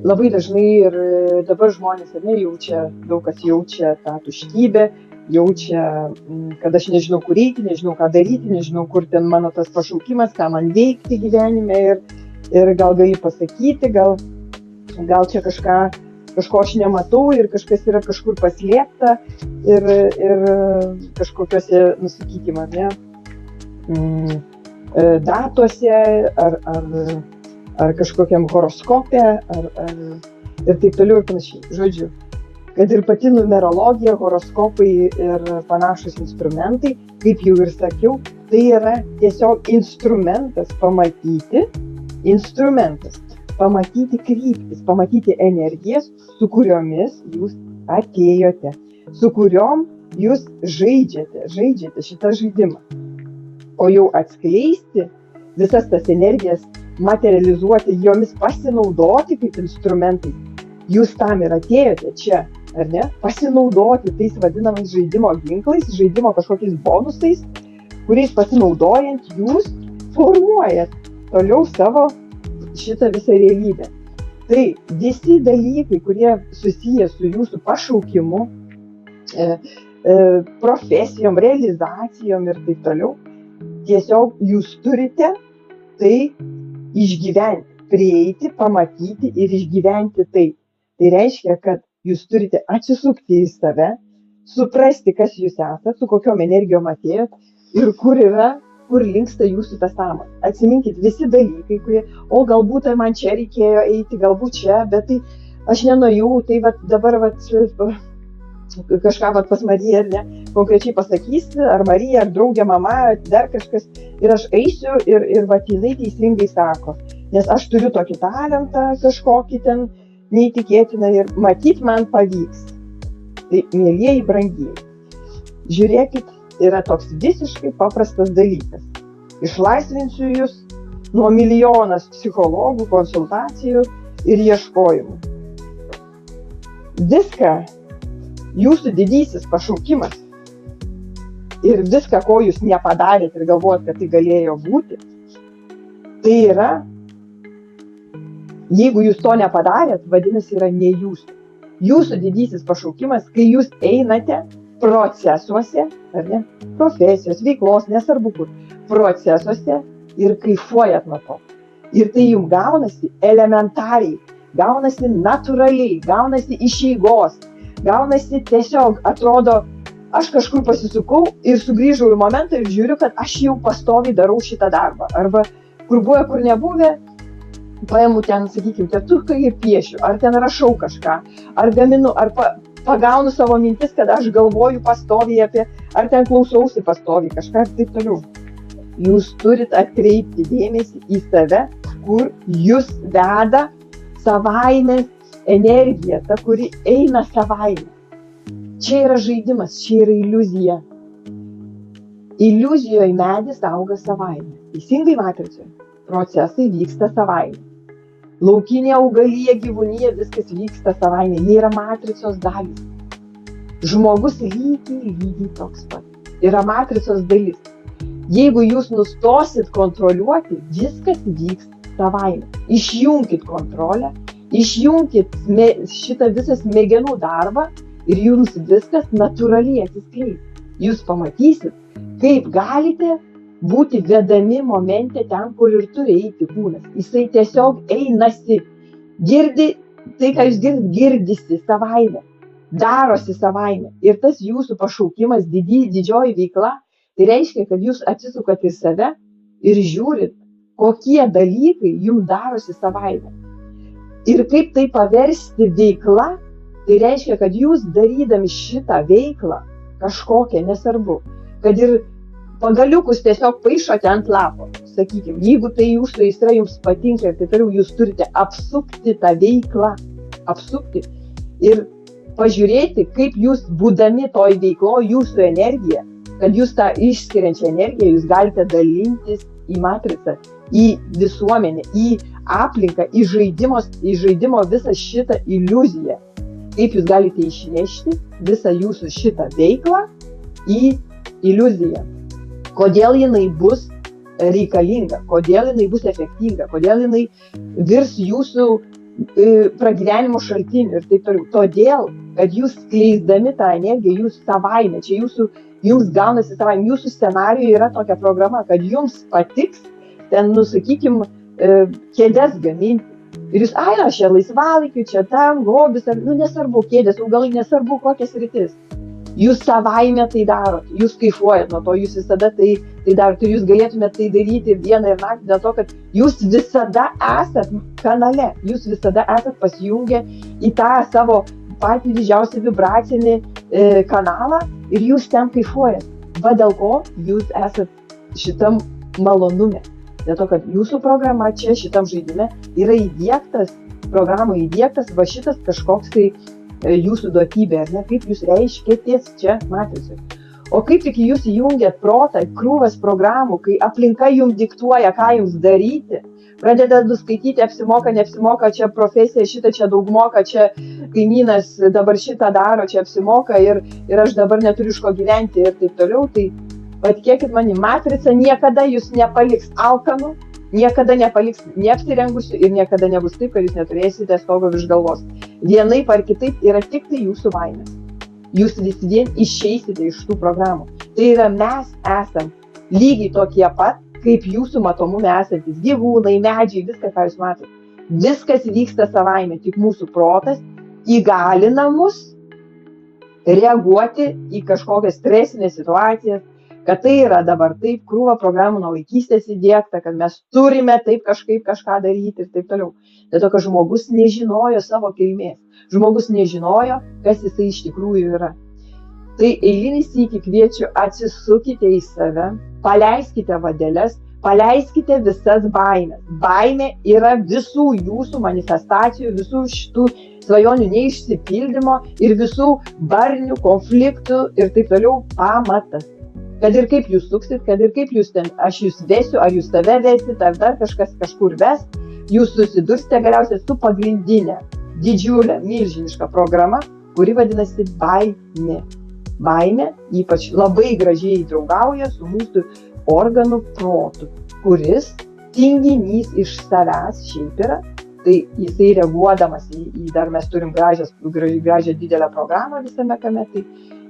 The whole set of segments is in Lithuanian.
labai dažnai ir dabar žmonės jaučia, daug kas jaučia tą tuštybę, jaučia, kad aš nežinau, kur eiti, nežinau, ką daryti, nežinau, kur ten mano tas pašaukimas, ką man veikti gyvenime ir gal gali pasakyti, gal čia kažko aš nematau ir kažkas yra kažkur paslėpta ir kažkokiuose, sakykime, datuose ar kažkokiam horoskope ir taip toliau ir panašiai. Žodžiu, kad ir pati numerologija, horoskopai ir panašus instrumentai, kaip jau ir sakiau, tai yra tiesiog instrumentas kryptis, pamatyti energijas, su kuriomis jūs atėjote, su kuriom jūs žaidžiate šitą žaidimą. O jau atskleisti visas tas energijas, materializuoti, jomis pasinaudoti kaip instrumentai. Jūs tam ir atėjote čia, ar ne? Pasinaudoti tais vadinamais žaidimo ginklais, žaidimo kažkokiais bonusais, kuriais pasinaudojant jūs formuojat toliau savo šitą visą realybę. Tai visi dalykai, kurie susiję su jūsų pašaukimu, profesijom, realizacijom ir taip toliau, tiesiog jūs turite tai išgyventi, prieiti, pamatyti ir išgyventi tai. Tai reiškia, kad jūs turite atsisukti į save, suprasti, kas jūs esate, su kokiom energijom atėjot ir kur linksta jūsų tas sąmonė. Atsiminkit visi dalykai, kurie, galbūt man čia reikėjo eiti, galbūt čia, bet tai aš nenuėjau, tai dabar kažką pas Mariją, ar ne, konkrečiai pasakys, ar Marija, ar draugė, mama, dar kažkas, ir aš eisiu ir jinai teisingai sako, nes aš turiu tokį talentą kažkokį ten neįtikėtiną ir matyt man pavyks. Tai, mielieji, brangieji, žiūrėkit, yra toks visiškai paprastas dalykas. Išlaisvinsiu jūs nuo milijonas psichologų, konsultacijų ir ieškojimų. Viską, jūsų didysis pašaukimas ir viską, ko jūs nepadarėt ir galvojat, kad tai galėjo būti, tai yra, jeigu jūs to nepadarėt, vadinasi, yra ne jūsų. Jūsų didysis pašaukimas, kai jūs einate procesuose, ar ne, profesijos, veiklos, nesvarbu kur, procesuose ir kaifuojat nuo to. Ir tai jums gaunasi elementariai, gaunasi natūraliai, gaunasi iš eigos, gaunasi tiesiog, atrodo, aš kažkur pasisukau ir sugrįžau į momentą ir žiūriu, kad aš jau pastoviai darau šitą darbą. Arba kur buvo, kur nebuvę, paimu ten, sakykime, teptuką ir piešiu, ar ten rašau kažką, ar gaminu, ar pagaunu savo mintis, kad aš galvoju pastoviai apie, ar ten klausausi pastoviai kažką ir taip toliau. Jūs turit atkreipti dėmesį į save, kur jūs veda savaime energija, ta, kuri eina savaime. Čia yra žaidimas, čia yra iliuzija. Iliuzijoje medis auga savaime. Teisingai matricoje. Procesai vyksta savaime. Laukinė augalija, gyvūnija, viskas vyksta savaime. Jie yra matricos dalys. Žmogus lygiai toks pat. Yra matricos dalis. Jeigu jūs nustosit kontroliuoti, viskas vyks savaime. Išjunkit kontrolę, išjunkit šitą visą smegenų darbą ir jums viskas natūraliai atsiskleis. Jūs pamatysit, kaip galite būti vedami momente ten, kur ir turi eiti kūnas. Jisai tiesiog einasi, girdi, tai ką jūs girdisi savaime, darosi savaime. Ir tas jūsų pašaukimas, didžioji veikla, tai reiškia, kad jūs atsisukat į save ir žiūrit, kokie dalykai jums darosi savaime. Ir kaip tai paversti veikla, tai reiškia, kad jūs darydami šitą veiklą, kažkokią, nesvarbu, kad ir pagaliukus tiesiog paišote ant lapo, sakykime, jeigu tai jūsų aistra jums patinka ir tai toliau, jūs turite apsukti tą veiklą, apsukti ir pažiūrėti, kaip jūs būdami toj veiklo, jūsų energiją, kad jūs tą išskiriančią energiją jūs galite dalintis į matricą, į visuomenę, į aplinką, į žaidimo visą šitą iliuziją. Kaip jūs galite išnešti visą jūsų šitą veiklą į iliuziją. Kodėl jinai bus reikalinga, kodėl jinai bus efektinga, kodėl jinai virs jūsų pragyvenimo šaltinių ir taip toliau. Todėl, kad jūs skleisdami tą energiją, jūs savaime, čia jums gaunasi savaime, jūsų scenarijuje yra tokia programa, kad jums patiks ten, sakykim, kėdes gaminti. Ir jūs, aš čia laisvalaikiu, čia tam, hobis, nesvarbu kėdės, augalai, nesvarbu kokias rytis. Jūs savaime tai darot, jūs kaifuojat nuo to, jūs visada tai darot ir jūs galėtumėte tai daryti dieną ir naktį dėl to, kad jūs visada esat kanale, jūs visada esat pasijungę į tą savo patį didžiausią vibracinį kanalą ir jūs ten kaifuojat. Va dėl ko jūs esat šitam malonume. Dėl to, kad jūsų programa čia šitam žaidime yra programoje įdiegtas va šitas kažkoks tai jūsų duotybė, ar ne, kaip jūs reiškėtės čia matricoje. O kaip tik jūs įjungiat protą, krūvas programų, kai aplinka jums diktuoja, ką jums daryti, pradedat nuskaityti, apsimoka, neapsimoka, čia profesija, šitą čia daug moka, čia kaimynas dabar šitą daro, čia apsimoka ir aš dabar neturiu iš ko gyventi ir taip toliau, tai patikėkit mani, matrica niekada jūs nepaliks alkanų, niekada nepaliks neapsirengusių ir niekada nebus taip, kad jūs neturėsite stogo virš galvos. Vienaip ar kitaip yra tik tai jūsų baimės. Jūs vis vien išeisite iš tų programų. Tai yra mes esam lygiai tokie pat, kaip jūsų matomume esantis gyvūnai, medžiai, viską, ką jūs matote. Viskas vyksta savaime, tik mūsų protas įgalina mus reaguoti į kažkokias stresinės situacijas, kad tai yra dabar taip krūva programų nuo vaikystės įdiegta, kad mes turime taip kažkaip kažką daryti ir taip toliau. Dėl to, kad žmogus nežinojo savo kilmės, žmogus nežinojo, kas jisai iš tikrųjų yra. Tai eilinį sykį kviečiu, atsisukite į save, paleiskite vadeles, paleiskite visas baimės. Baimė yra visų jūsų manifestacijų, visų šitų svajonių neišsipildymo ir visų barnių, konfliktų ir taip toliau pamatas. Kad ir kaip jūs suksit, kad ir kaip jūs ten, aš jūs vesiu, ar jūs save vesit, ar dar kažkas kažkur ves, jūs susidursite galiausiai su pagrindinė, didžiulė, milžiniška programa, kuri vadinasi baimė. Baimė ypač labai gražiai draugauja su mūsų organų protu, kuris tinginys iš savęs šiaip yra, tai jisai reaguodamas į dar mes turim gražią didelę programą visame kame, tai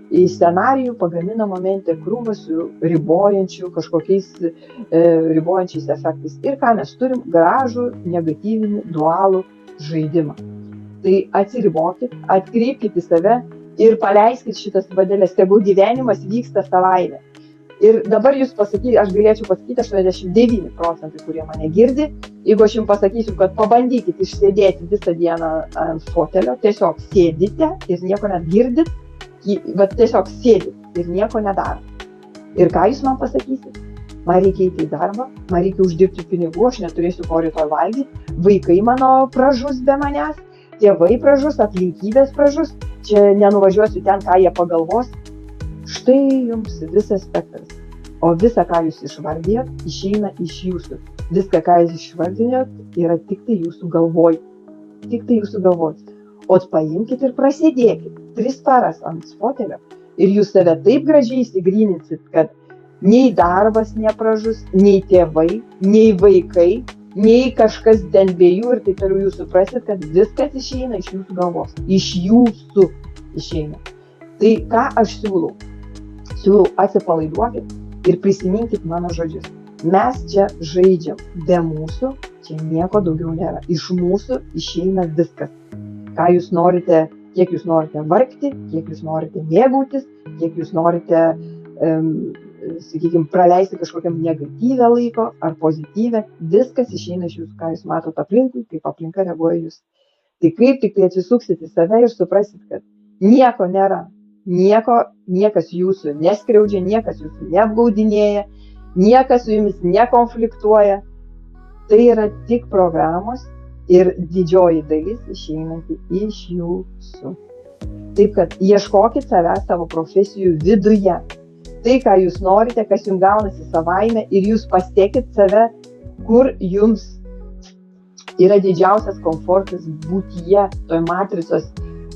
į scenarijų pagamina momente krūvą su kažkokiais ribojančiais efektais. Ir ką mes turim? Gražų, negatyvinį, dualų žaidimą. Tai atsiribokit, atkreipkite į save ir paleiskit šitas vadeles, tegu gyvenimas vyksta savaime. Ir dabar jūs pasakyti, aš galėčiau pasakyti 89%, kurie mane girdi, jeigu aš jums pasakysiu, kad pabandykit išsėdėti visą dieną ant fotelio, tiesiog sėdite ir nieko net girdit, bet tiesiog sėdit ir nieko nedaro. Ir ką jūs man pasakysit? Man reikia eiti į darbą, man reikia uždirbti pinigų, aš neturėsiu ko rytoj valgyti, vaikai mano pražus be manęs, tėvai pražus, aplinkybės pražus, čia nenuvažiuosiu ten, ką jie pagalvos. Štai jums visas spektras. O visa, ką jūs išvardėjot, išeina iš jūsų. Viską, ką jūs išvardėjot, yra tik tai jūsų galvoj. Tik tai jūsų galvoj. O paimkit ir prasidėkit 3 paras ant fotelio ir jūs save taip gražiai įsigryninsit, kad nei darbas nepražus, nei tėvai, nei vaikai, nei kažkas ten be jų ir taip toliau jūs suprasit, kad viskas išeina iš jūsų galvos. Iš jūsų išeina. Tai ką aš siūlau? Siūlau atsipalaiduokit ir prisiminkit mano žodžius. Mes čia žaidžiam. Be mūsų čia nieko daugiau nėra. Iš mūsų išeina viskas. Ką jūs norite, kiek jūs norite vargti, kiek jūs norite mėgautis, kiek jūs norite, sakykime, praleisti kažkokiam negatyvę laiko ar pozityvę, viskas išeina iš jūsų, ką jūs matot aplinkui, kaip aplinka reaguoja jūs. Tai kaip tik tai atsisuksit į save ir suprasit, kad nieko nėra, niekas jūsų neskriaudžia, niekas jūsų neapgaudinėja, niekas su jumis nekonfliktuoja. Tai yra tik programos ir didžioji dalis išeinanti iš jūsų. Taip kad ieškokit savęs savo profesijų viduje. Tai, ką jūs norite, kas jums gaunasi savaime ir jūs pasiekit save, kur jums yra didžiausias komfortas būtyje, toj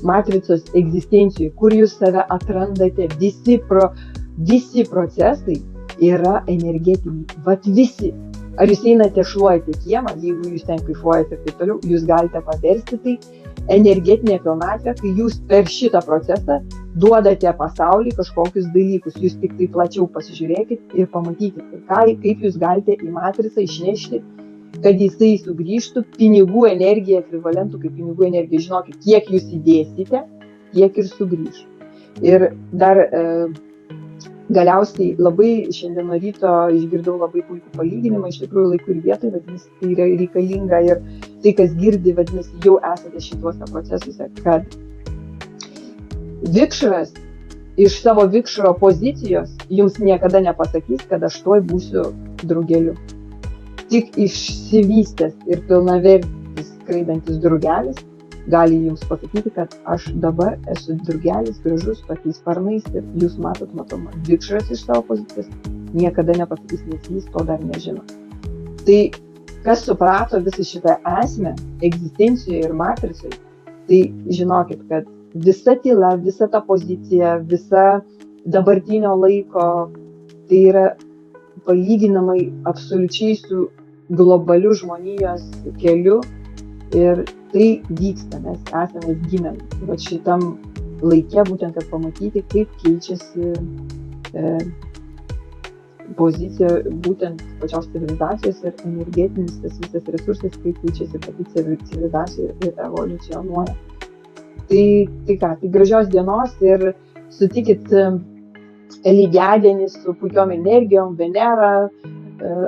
matricos egzistencijoje, kur jūs save atrandate. Visi procesai yra energetiniai. Vat visi. Ar jūs einate šluojate kiemą, jeigu jūs ten kaifuojate ir taip toliau, jūs galite paversti tai energetinė pilnatvė, kai jūs per šitą procesą duodate pasaulį kažkokius dalykus. Jūs tik tai plačiau pasižiūrėkit ir pamatykit, kaip jūs galite į matricą išnešti, kad jisai sugrįžtų pinigų energiją ekvivalentų, kaip pinigų energija. Žinokit, kiek jūs įdėsite, tiek ir sugrįž. Ir dar galiausiai labai šiandien nuo ryto išgirdau labai puikų palyginimą, iš tikrųjų laiku ir vietoj, vadinasi, tai yra reikalinga ir tai, kas girdi, vadinasi, jau esate šituose procesuose, kad vikšras iš savo vikšro pozicijos jums niekada nepasakys, kad aš tuoj būsiu drugeliu. Tik išsivystęs ir pilnavertis skraidantis drugelis gali jums pasakyti, kad aš dabar esu drugelis, gražus, tokiais sparnais ir jūs matoma. Vikšras iš savo pozicijos niekada nepasakys, nes jis to dar nežino. Tai kas suprato visą šitą esmę egzistencijoje ir matricijoje, tai žinokit, kad visa tyla, visa ta pozicija, visa dabartinio laiko, tai yra palyginamai absoliučiai su globaliu žmonijos keliu ir tai vyksta, mes esame gimę šitam laike, būtent kad pamatyti, kaip keičiasi pozicija būtent pačios civilizacijos ir energetinis tas visas resursas, kaip keičiasi pati civilizacija ir evoliucionuoja. Tai gražios dienos ir sutikit lygiadienį su puikiom energijom, Venera,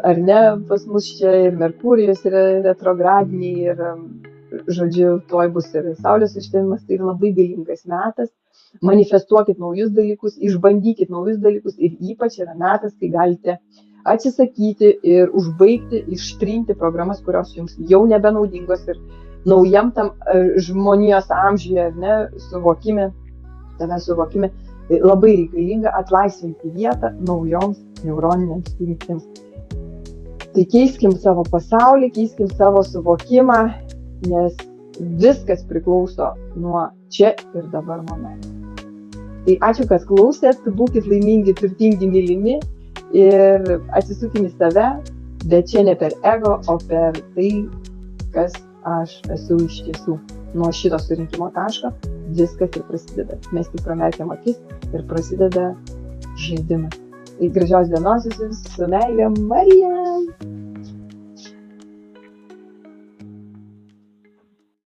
ar ne, pas mus čia ir Merkurijus yra retrogradiniai ir, žodžiu, tuoj bus ir Saulės užtemimas, tai labai galingas metas. Manifestuokit naujus dalykus, išbandykit naujus dalykus ir ypač yra metas, kai galite atsisakyti ir užbaigti, ištrinti programas, kurios jums jau nebenaudingos ir naujam tam žmonijos amžiuje, ar ne, suvokime labai reikalinga atlaisvinti vietą naujoms neuroninėms jungtims. Tai keiskim savo pasaulį, keiskim savo suvokimą, nes viskas priklauso nuo čia ir dabar momento. Tai ačiū, kad klausėt, būkit laimingi, turtingi, mylimi ir atsisukim į save, bet čia ne per ego, o per tai, kas aš esu iš tiesų. Nuo šito surinkimo taško viskas ir prasideda. Mes tik pramerkiam akis ir prasideda žaidimas. Tai gražios dienos visiems, su meile, Marija!